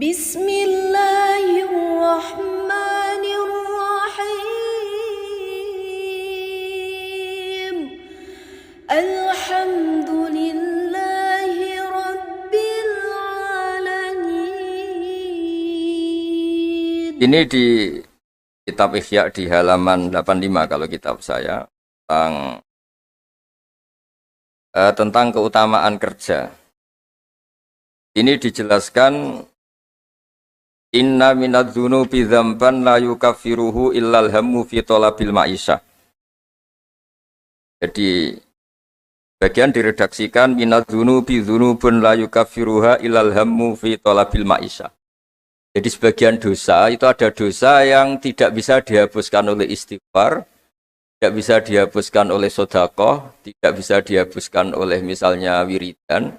Bismillahirrahmanirrahim. Alhamdulillahi rabbil alamin. Ini di kitab Ihya di halaman 85 kalau kitab saya tentang keutamaan kerja. Ini dijelaskan inna minadz-dzunubi dzamban la yukaffiruhu illal hammu fi talabil ma'isyah. Jadi bagian diredaksikan minadz-dzunubi dzunubun la yukaffiruha illal hammu fi talabil ma'isyah. Jadi sebagian dosa itu ada dosa yang tidak bisa dihapuskan oleh istighfar, tidak bisa dihapuskan oleh sedekah, tidak bisa dihapuskan oleh misalnya wiridan.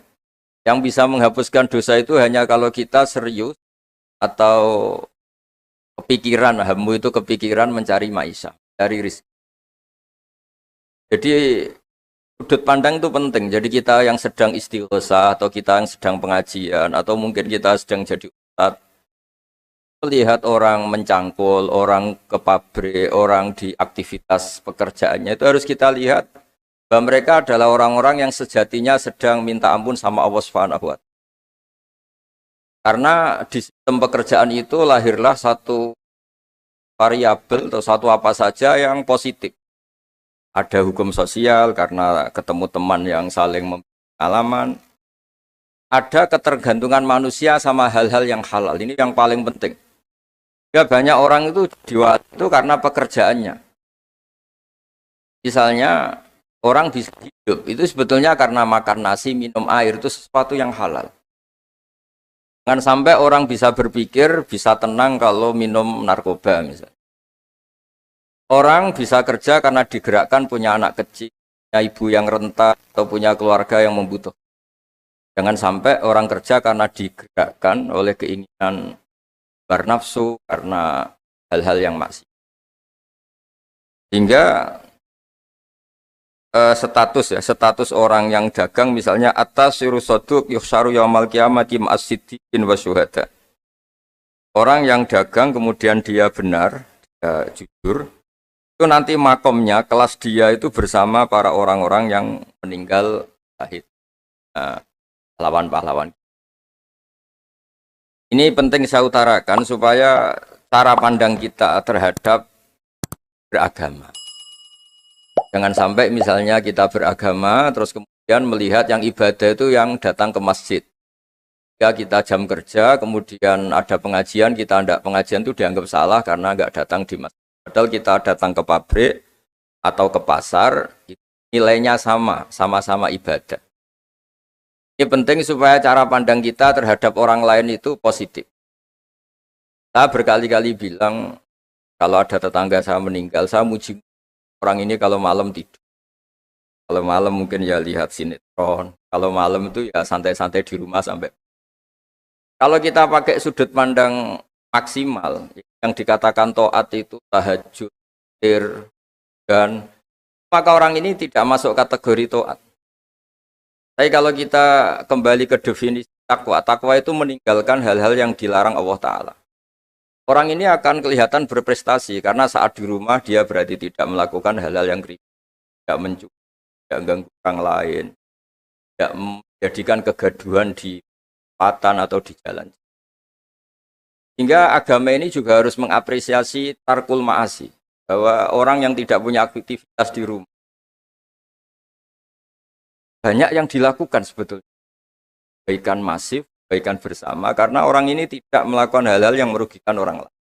Yang bisa menghapuskan dosa itu hanya kalau kita serius atau kepikiran, hammu itu kepikiran mencari maisha, mencari rezeki. Jadi sudut pandang itu penting. Jadi kita yang sedang istighosah atau kita yang sedang pengajian atau mungkin kita sedang jadi ustadz, melihat orang mencangkul, orang ke pabrik, orang di aktivitas pekerjaannya, itu harus kita lihat bahwa mereka adalah orang-orang yang sejatinya sedang minta ampun sama Allah Subhanahu wa Ta'ala. Karena di sistem pekerjaan itu lahirlah satu variabel atau satu apa saja yang positif. Ada hukum sosial karena ketemu teman yang saling pengalaman. Ada ketergantungan manusia sama hal-hal yang halal. Ini yang paling penting. Ya, banyak orang itu itu karena pekerjaannya. Misalnya orang bisa hidup itu sebetulnya karena makan nasi, minum air, itu sesuatu yang halal. Jangan sampai orang bisa berpikir, bisa tenang kalau minum narkoba misalnya. Orang bisa kerja karena digerakkan punya anak kecil, punya ibu yang rentan, atau punya keluarga yang membutuhkan. Jangan sampai orang kerja karena digerakkan oleh keinginan bernafsu, karena hal-hal yang maksiat. Hingga status orang yang dagang misalnya atas sirusoduk yuhsaru yaumal qiyamati ma'as-siddiqin wa syuhada. Orang yang dagang kemudian dia benar, dia jujur, itu nanti makomnya, kelas dia itu bersama para orang-orang yang meninggal syahid, pahlawan-pahlawan. Ini penting saya utarakan supaya cara pandang kita terhadap beragama. Jangan sampai misalnya kita beragama terus kemudian melihat yang ibadah itu yang datang ke masjid. Ya, kita jam kerja kemudian ada pengajian, kita tidak pengajian itu dianggap salah karena nggak datang di masjid. Padahal kita datang ke pabrik atau ke pasar, nilainya sama-sama ibadah. Ini penting supaya cara pandang kita terhadap orang lain itu positif. Saya berkali-kali bilang kalau ada tetangga saya meninggal, saya muji orang ini kalau malam tidur. Kalau malam mungkin ya lihat sinetron. Kalau malam itu ya santai-santai di rumah sampai. Kalau kita pakai sudut pandang maksimal, yang dikatakan taat itu tahajud, dan maka orang ini tidak masuk kategori taat. Tapi kalau kita kembali ke definisi takwa, takwa itu meninggalkan hal-hal yang dilarang Allah Ta'ala. Orang ini akan kelihatan berprestasi karena saat di rumah dia berarti tidak melakukan hal-hal yang kriminal, tidak mencuri, tidak mengganggu orang lain, tidak menjadikan kegaduhan di perempatan atau di jalan. Hingga agama ini juga harus mengapresiasi tarkul ma'asi, bahwa orang yang tidak punya aktivitas di rumah banyak yang dilakukan sebetulnya, kebaikan masif, kebaikan bersama, karena orang ini tidak melakukan hal-hal yang merugikan orang lain.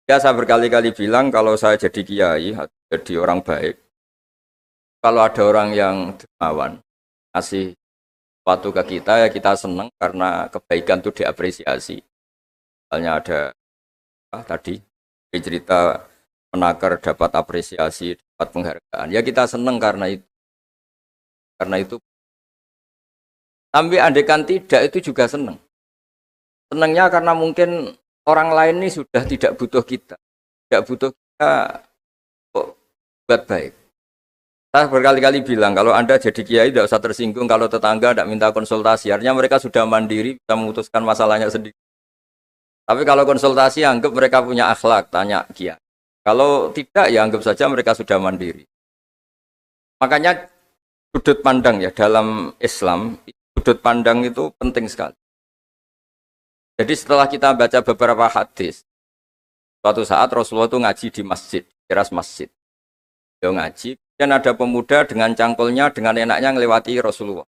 Ya, saya berkali-kali bilang kalau saya jadi kiai, jadi orang baik, kalau ada orang yang dermawan, ngasih sesuatu ke kita, ya kita senang karena kebaikan itu diapresiasi. Misalnya ada tadi cerita menakar dapat apresiasi, dapat penghargaan, ya kita senang karena itu. Karena itu, tapi andaikan tidak itu juga senang. Senangnya karena mungkin orang lain ini sudah tidak butuh kita, tidak butuh kita kok buat baik. Saya berkali-kali bilang, kalau Anda jadi kiai tidak usah tersinggung kalau tetangga tidak minta konsultasi. Artinya mereka sudah mandiri, bisa memutuskan masalahnya sendiri. Tapi kalau konsultasi, anggap mereka punya akhlak, tanya kiai. Kalau tidak, ya anggap saja mereka sudah mandiri. Makanya sudut pandang ya dalam Islam, sudut pandang itu penting sekali. Jadi setelah kita baca beberapa hadis, suatu saat Rasulullah itu ngaji di masjid, teras masjid. Dia ngaji, dan ada pemuda dengan cangkulnya, dengan enaknya ngelewati Rasulullah.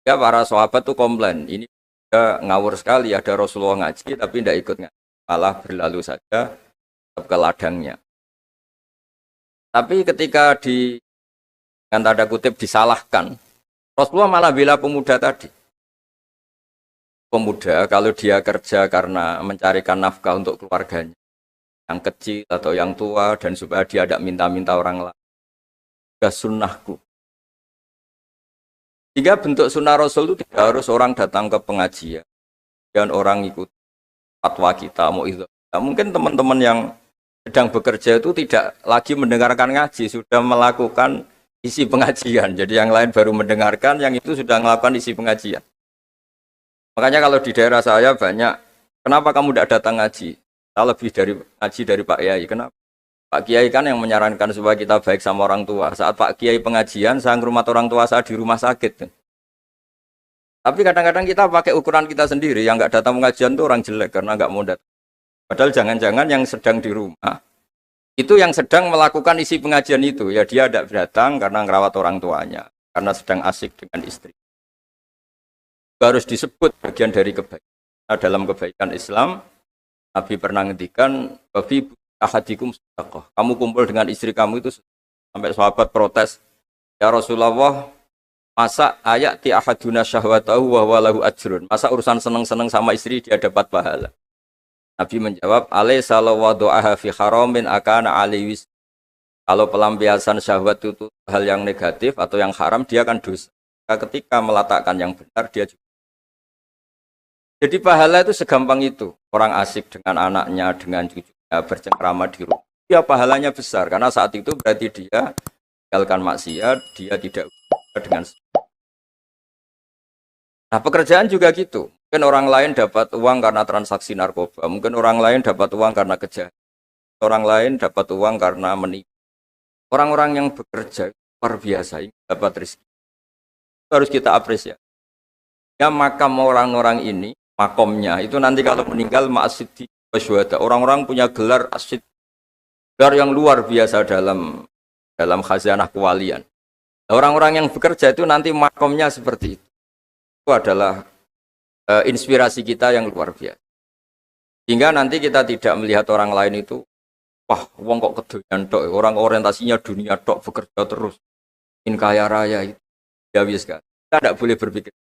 Ya para sahabat tuh komplain, ini ngawur sekali, ada Rasulullah ngaji tapi tidak ikut ngaji, malah berlalu saja ke ladangnya. Tapi ketika dengan tanda kutip disalahkan, Rasulullah malah bela pemuda tadi. Pemuda kalau dia kerja karena mencarikan nafkah untuk keluarganya, yang kecil atau yang tua, dan supaya dia tidak minta-minta orang lain, sudah sunnahku. Jika bentuk sunnah Rasul itu tidak harus orang datang ke pengajian dan orang ikut fatwa kita mau itu. Nah, mungkin teman-teman yang sedang bekerja itu tidak lagi mendengarkan ngaji, sudah melakukan isi pengajian. Jadi yang lain baru mendengarkan, yang itu sudah melakukan isi pengajian. Makanya kalau di daerah saya banyak, kenapa kamu tidak datang ngaji? Saya lebih ngaji dari Pak Kiai. Kenapa? Pak Kiai kan yang menyarankan supaya kita baik sama orang tua. Saat Pak Kiai pengajian, saya ngurmat orang tua saya di rumah sakit. Tapi kadang-kadang kita pakai ukuran kita sendiri, yang nggak datang pengajian itu orang jelek karena nggak mau datang. Padahal jangan-jangan yang sedang di rumah, itu yang sedang melakukan isi pengajian itu. Ya dia tidak datang karena ngerawat orang tuanya, karena sedang asik dengan istri. Harus disebut bagian dari kebaikan. Nah, dalam kebaikan Islam, Nabi pernah ngendikan, "Wafi ahadikum sedekah." Kamu kumpul dengan istri kamu itu, sampai sahabat protes, "Ya Rasulullah, masa ayati ahaduna syahwatahu wa walahu ajrun?" Masa urusan seneng-seneng sama istri dia dapat pahala? Nabi menjawab, "Alaysa law wada'aha fi haramin akana aliwis." Kalau pelampiasan syahwat itu hal yang negatif atau yang haram, dia akan dosa. Ketika meletakkan yang benar, dia juga. Jadi pahala itu segampang itu. Orang asik dengan anaknya, dengan cucunya, bercengkrama di rumah. Ya pahalanya besar, karena saat itu berarti dia tinggalkan maksiat, dia tidak dengan. Nah pekerjaan juga gitu. Mungkin orang lain dapat uang karena transaksi narkoba. Mungkin orang lain dapat uang karena kejahatan. Orang lain dapat uang karena menipu. Orang-orang yang bekerja luar biasa, dapat rezeki. Harus kita apresiasi. Ya makam orang-orang ini, makomnya itu nanti kalau meninggal ma'asiddi wasyuhada. Orang-orang punya gelar asid, gelar yang luar biasa dalam khazanah kewalian. Orang-orang yang bekerja itu nanti makomnya seperti itu. Itu adalah inspirasi kita yang luar biasa. Hingga nanti kita tidak melihat orang lain itu, wah, wong kok kedoyan tok, orang orientasinya dunia tok, bekerja terus, ingin kaya raya itu. Ya wis kan. Kita tidak boleh berpikir.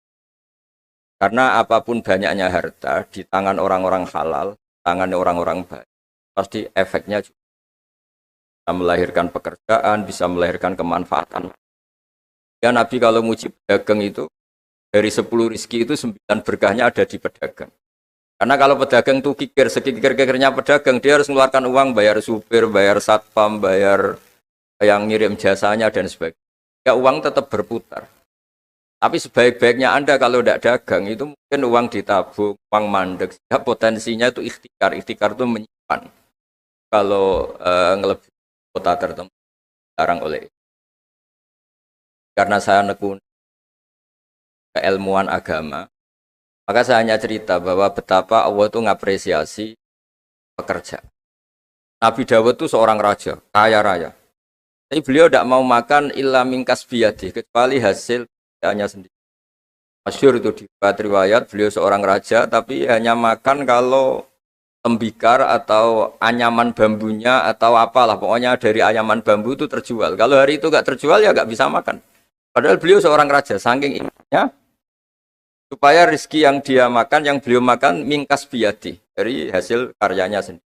Karena apapun banyaknya harta di tangan orang-orang halal, tangan orang-orang baik, pasti efeknya juga bisa melahirkan pekerjaan, bisa melahirkan kemanfaatan. Ya Nabi kalau muji pedagang itu, dari 10 rizki itu 9 berkahnya ada di pedagang. Karena kalau pedagang itu sekikir-kikirnya pedagang, dia harus mengeluarkan uang, bayar supir, bayar satpam, bayar yang ngirim jasanya, dan sebagainya. Ya uang tetap berputar. Tapi sebaik-baiknya Anda kalau tidak dagang, itu mungkin uang ditabung, uang mandek. Ya, potensinya itu ikhtikar. Ikhtikar itu menyimpan. Kalau ngelebihi kota tertentu, larang oleh. Karena saya nekun keilmuan agama, maka saya hanya cerita bahwa betapa Allah itu ngapresiasi pekerja. Nabi Dawud itu seorang raja, kaya raya. Tapi beliau tidak mau makan illa mingkas biyadi, kecuali hasil hanya sendiri. Masyhur itu di riwayat, beliau seorang raja tapi hanya makan kalau tembikar atau anyaman bambunya atau apalah, pokoknya dari anyaman bambu itu terjual. Kalau hari itu nggak terjual ya nggak bisa makan. Padahal beliau seorang raja, saking inginnya supaya rezeki yang dia makan, yang beliau makan mingkas biyadi, dari hasil karyanya sendiri.